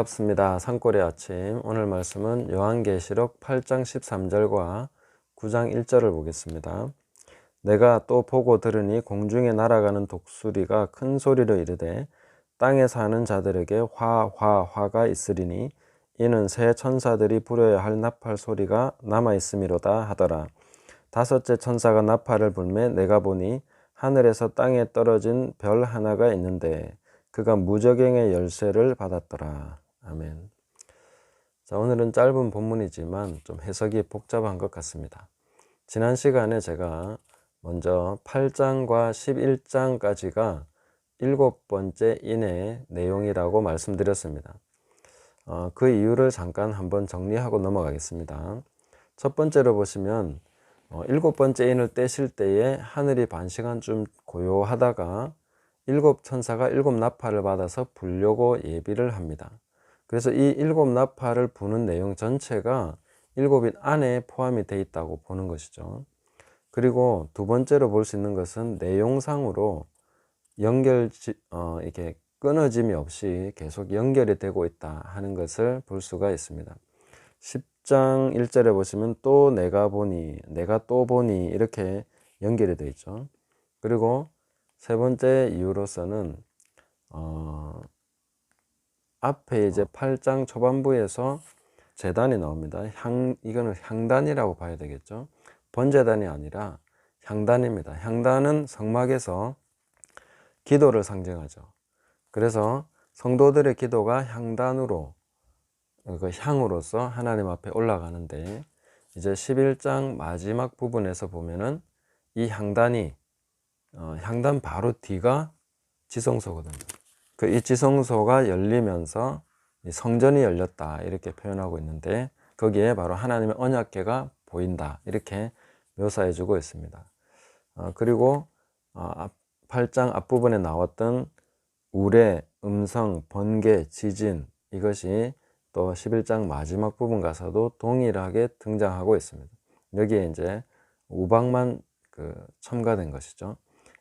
반갑습니다. 산골의 아침. 오늘 말씀은 요한계시록 8장 13절과 9장 1절을 보겠습니다. 내가 또 보고 들으니 공중에 날아가는 독수리가 큰 소리로 이르되 땅에 사는 자들에게 화가 있으리니 이는 새 천사들이 부려야 할 나팔 소리가 남아 있음이로다 하더라. 다섯째 천사가 나팔을 불매 내가 보니 하늘에서 땅에 떨어진 별 하나가 있는데 그가 무저갱의 열쇠를 받았더라. 아멘. 자, 오늘은 짧은 본문이지만 좀 해석이 복잡한 것 같습니다. 지난 시간에 제가 먼저 8장과 11장까지가 7번째 인의 내용이라고 말씀드렸습니다. 그 이유를 잠깐 한번 정리하고 넘어가겠습니다. 첫 번째로 보시면 7번째 인을 떼실 때에 하늘이 반 시간쯤 고요하다가 7천사가 7나팔을 받아서 불려고 예비를 합니다. 그래서 이 7나팔을 부는 내용 전체가 7인 안에 포함이 되어 있다고 보는 것이죠. 그리고 두 번째로 볼 수 있는 것은 내용상으로 이렇게 끊어짐이 없이 계속 연결이 되고 있다 하는 것을 볼 수가 있습니다. 10장 1절에 보시면 또 내가 또 보니 이렇게 연결이 되어 있죠. 그리고 세 번째 이유로서는 앞에 이제 8장 초반부에서 제단이 나옵니다. 이거는 향단이라고 봐야 되겠죠. 번제단이 아니라 향단입니다. 향단은 성막에서 기도를 상징하죠. 그래서 성도들의 기도가 향단으로, 그 향으로서 하나님 앞에 올라가는데, 이제 11장 마지막 부분에서 보면은 이 향단이 향단 바로 뒤가 지성소거든요. 이 지성소가 열리면서 성전이 열렸다 이렇게 표현하고 있는데, 거기에 바로 하나님의 언약궤가 보인다 이렇게 묘사해 주고 있습니다. 그리고 8장 앞부분에 나왔던 우레, 음성, 번개, 지진, 이것이 또 11장 마지막 부분 가서도 동일하게 등장하고 있습니다. 여기에 이제 우박만 첨가된 것이죠.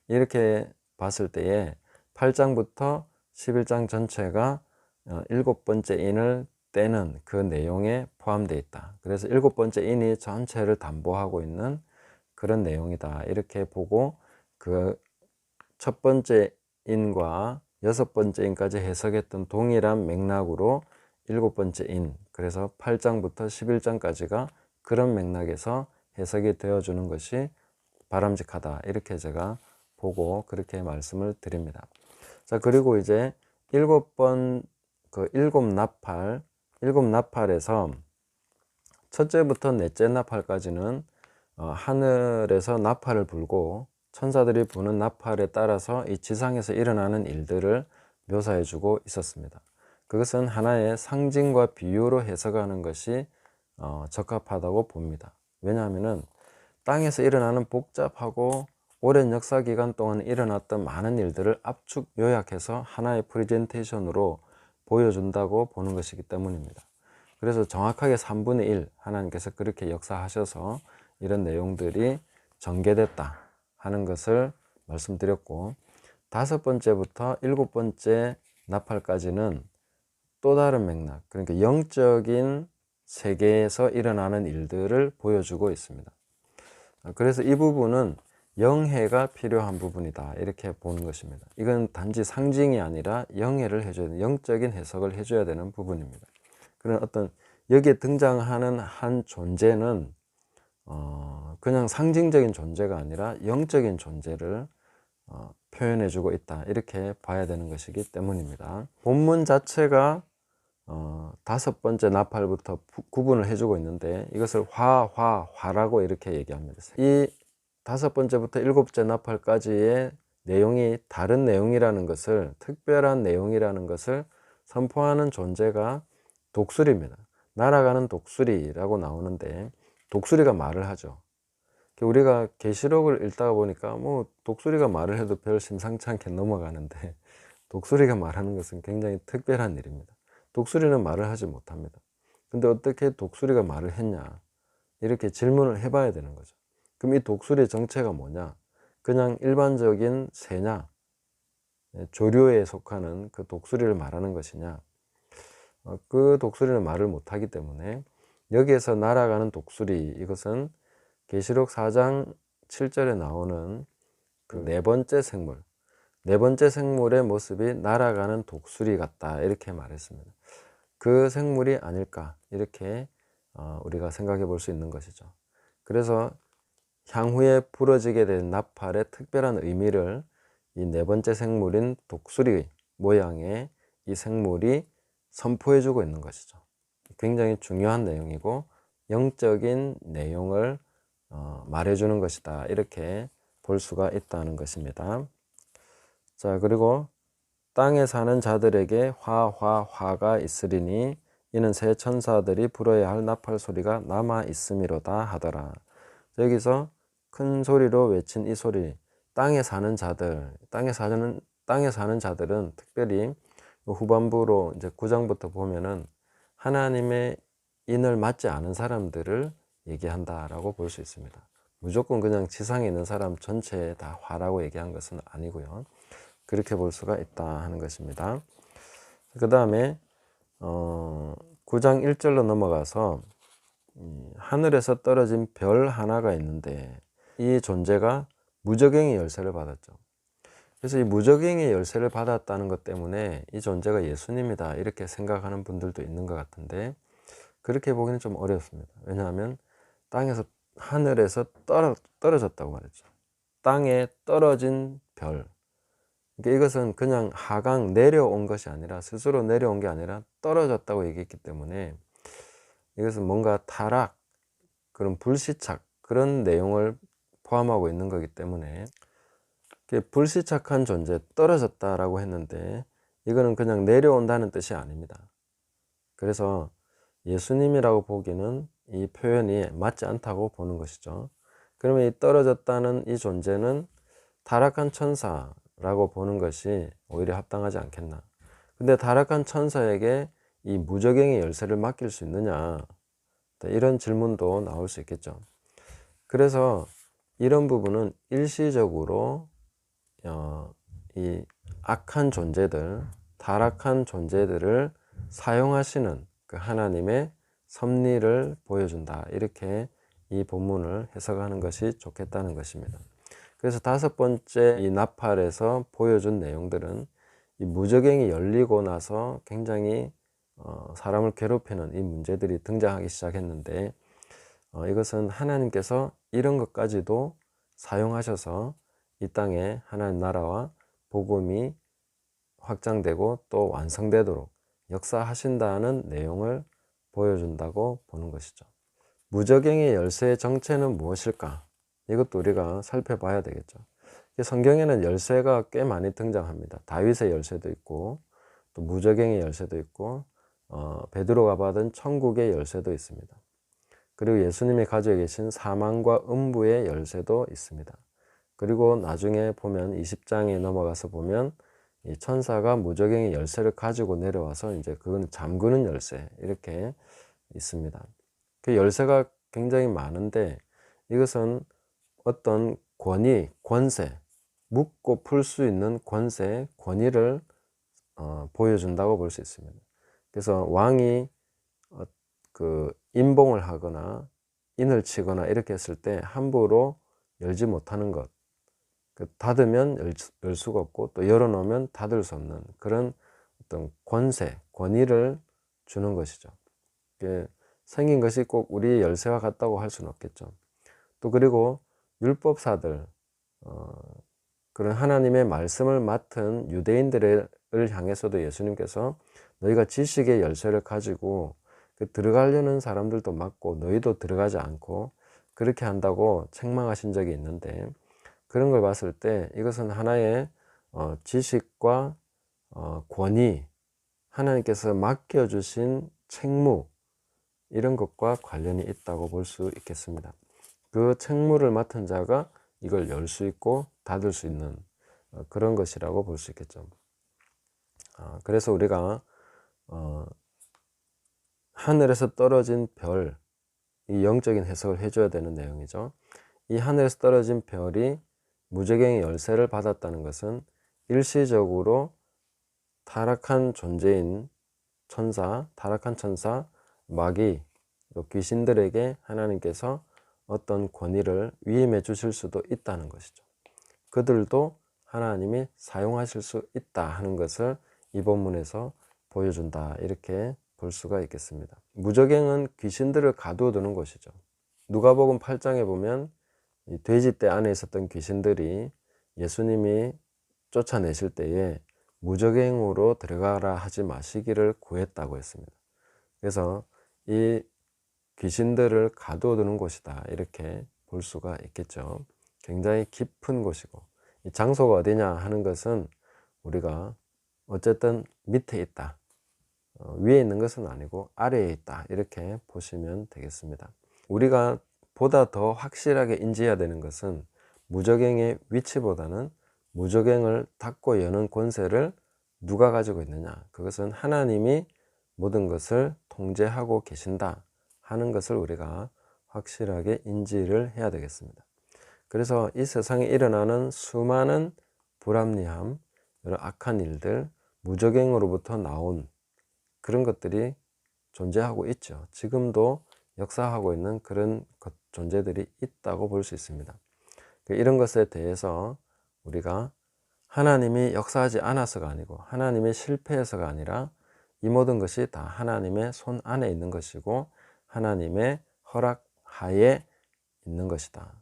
이렇게 봤을 때에 8장부터 11장 전체가 7번째 인을 떼는 그 내용에 포함되어 있다. 그래서 7번째 인이 전체를 담보하고 있는 그런 내용이다 이렇게 보고, 그 첫 번째 인과 6번째 인까지 해석했던 동일한 맥락으로 7번째 인, 그래서 8장부터 11장까지가 그런 맥락에서 해석이 되어주는 것이 바람직하다 이렇게 제가 보고 그렇게 말씀을 드립니다. 자, 그리고 이제 7번 일곱 나팔에서 첫째부터 넷째 나팔까지는 하늘에서 나팔을 불고 천사들이 부는 나팔에 따라서 이 지상에서 일어나는 일들을 묘사해 주고 있었습니다. 그것은 하나의 상징과 비유로 해석하는 것이 적합하다고 봅니다. 왜냐하면 땅에서 일어나는 복잡하고 오랜 역사 기간 동안 일어났던 많은 일들을 압축 요약해서 하나의 프레젠테이션으로 보여준다고 보는 것이기 때문입니다. 그래서 정확하게 3분의 1 하나님께서 그렇게 역사하셔서 이런 내용들이 전개됐다 하는 것을 말씀드렸고, 5번째부터 7번째 나팔까지는 또 다른 맥락, 그러니까 영적인 세계에서 일어나는 일들을 보여주고 있습니다. 그래서 이 부분은 영해가 필요한 부분이다 이렇게 보는 것입니다. 이건 단지 상징이 아니라 영해를 해줘야 되는, 영적인 해석을 해줘야 되는 부분입니다. 그런 어떤 여기에 등장하는 한 존재는 그냥 상징적인 존재가 아니라 영적인 존재를 표현해주고 있다 이렇게 봐야 되는 것이기 때문입니다. 본문 자체가 5번째 나팔부터 구분을 해주고 있는데, 이것을 화라고 이렇게 얘기합니다. 이 5번째부터 7째 나팔까지의 내용이 다른 내용이라는 것을, 특별한 내용이라는 것을 선포하는 존재가 독수리입니다. 날아가는 독수리라고 나오는데, 독수리가 말을 하죠. 우리가 계시록을 읽다가 보니까 뭐 독수리가 말을 해도 별 심상치 않게 넘어가는데, 독수리가 말하는 것은 굉장히 특별한 일입니다. 독수리는 말을 하지 못합니다. 근데 어떻게 독수리가 말을 했냐 이렇게 질문을 해봐야 되는 거죠. 그럼 이 독수리의 정체가 뭐냐? 그냥 일반적인 새냐, 조류에 속하는 그 독수리를 말하는 것이냐? 그 독수리는 말을 못하기 때문에 여기에서 날아가는 독수리, 이것은 계시록 4장 7절에 나오는 그 네 번째 생물, 네 번째 생물의 모습이 날아가는 독수리 같다, 이렇게 말했습니다. 그 생물이 아닐까, 이렇게 우리가 생각해 볼 수 있는 것이죠. 그래서 향후에 부러지게 된 나팔의 특별한 의미를 이 네 번째 생물인 독수리 모양의 이 생물이 선포해 주고 있는 것이죠. 굉장히 중요한 내용이고 영적인 내용을 말해 주는 것이다, 이렇게 볼 수가 있다는 것입니다. 자, 그리고 땅에 사는 자들에게 화가 있으리니 이는 새 천사들이 불어야 할 나팔 소리가 남아 있음이로다 하더라. 여기서 큰 소리로 외친 이 소리, 땅에 사는 자들, 땅에 사는 자들은 특별히 후반부로 이제 9장부터 보면은 하나님의 인을 맞지 않은 사람들을 얘기한다라고 볼 수 있습니다. 무조건 그냥 지상에 있는 사람 전체에 다 화라고 얘기한 것은 아니고요. 그렇게 볼 수가 있다 하는 것입니다. 그 다음에 9장 1절로 넘어가서 하늘에서 떨어진 별 하나가 있는데 이 존재가 무저갱이 열쇠를 받았죠. 그래서 이 무저갱이 열쇠를 받았다는 것 때문에 이 존재가 예수님이다, 이렇게 생각하는 분들도 있는 것 같은데 그렇게 보기는 좀 어렵습니다. 왜냐하면 하늘에서 떨어졌다고 말했죠. 땅에 떨어진 별, 그러니까 이것은 그냥 하강 내려온 것이 아니라, 스스로 내려온 게 아니라 떨어졌다고 얘기했기 때문에 이것은 뭔가 타락, 그런 불시착, 그런 내용을 포함하고 있는 거기 때문에 불시착한 존재, 떨어졌다라고 했는데 이거는 그냥 내려온다는 뜻이 아닙니다. 그래서 예수님이라고 보기는 이 표현이 맞지 않다고 보는 것이죠. 그러면 이 떨어졌다는 이 존재는 타락한 천사라고 보는 것이 오히려 합당하지 않겠나. 근데 타락한 천사에게 이 무저갱의 열쇠를 맡길 수 있느냐, 이런 질문도 나올 수 있겠죠. 그래서 이런 부분은 일시적으로 이 악한 존재들, 타락한 존재들을 사용하시는 그 하나님의 섭리를 보여준다, 이렇게 이 본문을 해석하는 것이 좋겠다는 것입니다. 그래서 다섯 번째 이 나팔에서 보여준 내용들은 이 무저갱이 열리고 나서 굉장히 사람을 괴롭히는 이 문제들이 등장하기 시작했는데 이것은 하나님께서 이런 것까지도 사용하셔서 이 땅에 하나님 나라와 복음이 확장되고 또 완성되도록 역사하신다는 내용을 보여준다고 보는 것이죠. 무저갱의 열쇠의 정체는 무엇일까? 이것도 우리가 살펴봐야 되겠죠. 성경에는 열쇠가 꽤 많이 등장합니다. 다윗의 열쇠도 있고 또 무저갱의 열쇠도 있고 베드로가 받은 천국의 열쇠도 있습니다. 그리고 예수님이 가지고 계신 사망과 음부의 열쇠도 있습니다. 그리고 나중에 보면 20장에 넘어가서 보면 이 천사가 무저갱의 열쇠를 가지고 내려와서 이제 그건 잠그는 열쇠, 이렇게 있습니다. 그 열쇠가 굉장히 많은데 이것은 어떤 권위, 권세, 묶고 풀 수 있는 권세, 권위를 보여준다고 볼 수 있습니다. 그래서 왕이 그 임봉을 하거나 인을 치거나 이렇게 했을 때 함부로 열지 못하는 것, 닫으면 열 수가 없고 또 열어놓으면 닫을 수 없는 그런 어떤 권세, 권위를 주는 것이죠. 생긴 것이 꼭 우리 열쇠와 같다고 할 수는 없겠죠. 또 그리고 율법사들, 그런 하나님의 말씀을 맡은 유대인들을 향해서도 예수님께서 너희가 지식의 열쇠를 가지고 들어가려는 사람들도 막고 너희도 들어가지 않고 그렇게 한다고 책망하신 적이 있는데, 그런 걸 봤을 때 이것은 하나의 지식과 권위, 하나님께서 맡겨주신 책무, 이런 것과 관련이 있다고 볼 수 있겠습니다. 그 책무를 맡은 자가 이걸 열 수 있고 닫을 수 있는 그런 것이라고 볼 수 있겠죠. 그래서 우리가 하늘에서 떨어진 별, 이 영적인 해석을 해줘야 되는 내용이죠. 이 하늘에서 떨어진 별이 무저갱의 열쇠를 받았다는 것은 일시적으로 타락한 존재인 천사, 타락한 천사, 마귀, 또 귀신들에게 하나님께서 어떤 권위를 위임해 주실 수도 있다는 것이죠. 그들도 하나님이 사용하실 수 있다 하는 것을 이 본문에서 보여준다, 이렇게 볼 수가 있겠습니다. 무저갱은 귀신들을 가두어두는 곳이죠. 누가복음 8장에 보면 이 돼지떼 안에 있었던 귀신들이 예수님이 쫓아내실 때에 무저갱으로 들어가라 하지 마시기를 구했다고 했습니다. 그래서 이 귀신들을 가두어두는 곳이다, 이렇게 볼 수가 있겠죠. 굉장히 깊은 곳이고, 이 장소가 어디냐 하는 것은 우리가 어쨌든 밑에 있다, 위에 있는 것은 아니고 아래에 있다, 이렇게 보시면 되겠습니다. 우리가 보다 더 확실하게 인지해야 되는 것은 무저갱의 위치보다는 무저갱을 닫고 여는 권세를 누가 가지고 있느냐, 그것은 하나님이 모든 것을 통제하고 계신다 하는 것을 우리가 확실하게 인지를 해야 되겠습니다. 그래서 이 세상에 일어나는 수많은 불합리함, 여러 악한 일들, 무저갱으로부터 나온 그런 것들이 존재하고 있죠. 지금도 역사하고 있는 그런 존재들이 있다고 볼 수 있습니다. 이런 것에 대해서 우리가 하나님이 역사하지 않아서가 아니고 하나님이 실패해서가 아니라 이 모든 것이 다 하나님의 손 안에 있는 것이고 하나님의 허락 하에 있는 것이다.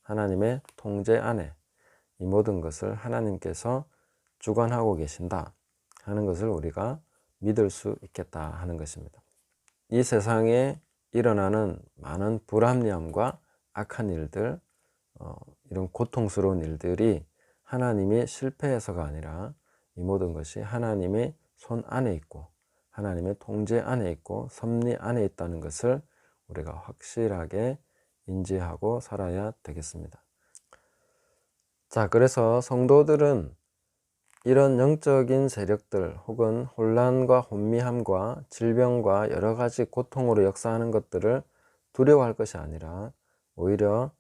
하나님의 통제 안에 이 모든 것을 하나님께서 주관하고 계신다 하는 것을 우리가 믿을 수 있겠다 하는 것입니다. 이 세상에 일어나는 많은 불합리함과 악한 일들, 이런 고통스러운 일들이 하나님이 실패해서가 아니라 이 모든 것이 하나님의 손 안에 있고 하나님의 통제 안에 있고 섭리 안에 있다는 것을 우리가 확실하게 인지하고 살아야 되겠습니다. 자, 그래서 성도들은 이런 영적인 세력들 혹은 혼란과 혼미함과 질병과 여러 가지 고통으로 역사하는 것들을 두려워할 것이 아니라 오히려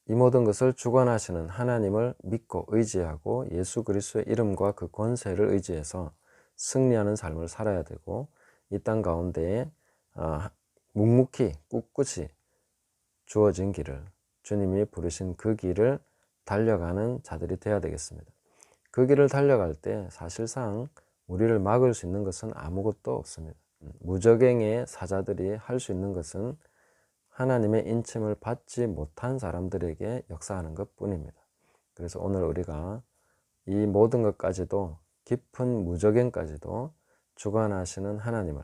이 모든 것을 주관하시는 하나님을 믿고 의지하고 예수 그리스도의 이름과 그 권세를 의지해서 승리하는 삶을 살아야 되고, 이 땅 가운데에 묵묵히 꿋꿋이 주어진 길을, 주님이 부르신 그 길을 달려가는 자들이 되어야 되겠습니다. 그 길을 달려갈 때 사실상 우리를 막을 수 있는 것은 아무것도 없습니다. 무저갱의 사자들이 할 수 있는 것은 하나님의 인침을 받지 못한 사람들에게 역사하는 것 뿐입니다. 그래서 오늘 우리가 이 모든 것까지도, 깊은 무저갱까지도 주관하시는 하나님을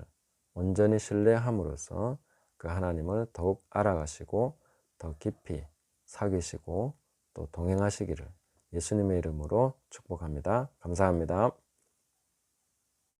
온전히 신뢰함으로써 그 하나님을 더욱 알아가시고 더 깊이 사귀시고 또 동행하시기를 예수님의 이름으로 축복합니다. 감사합니다.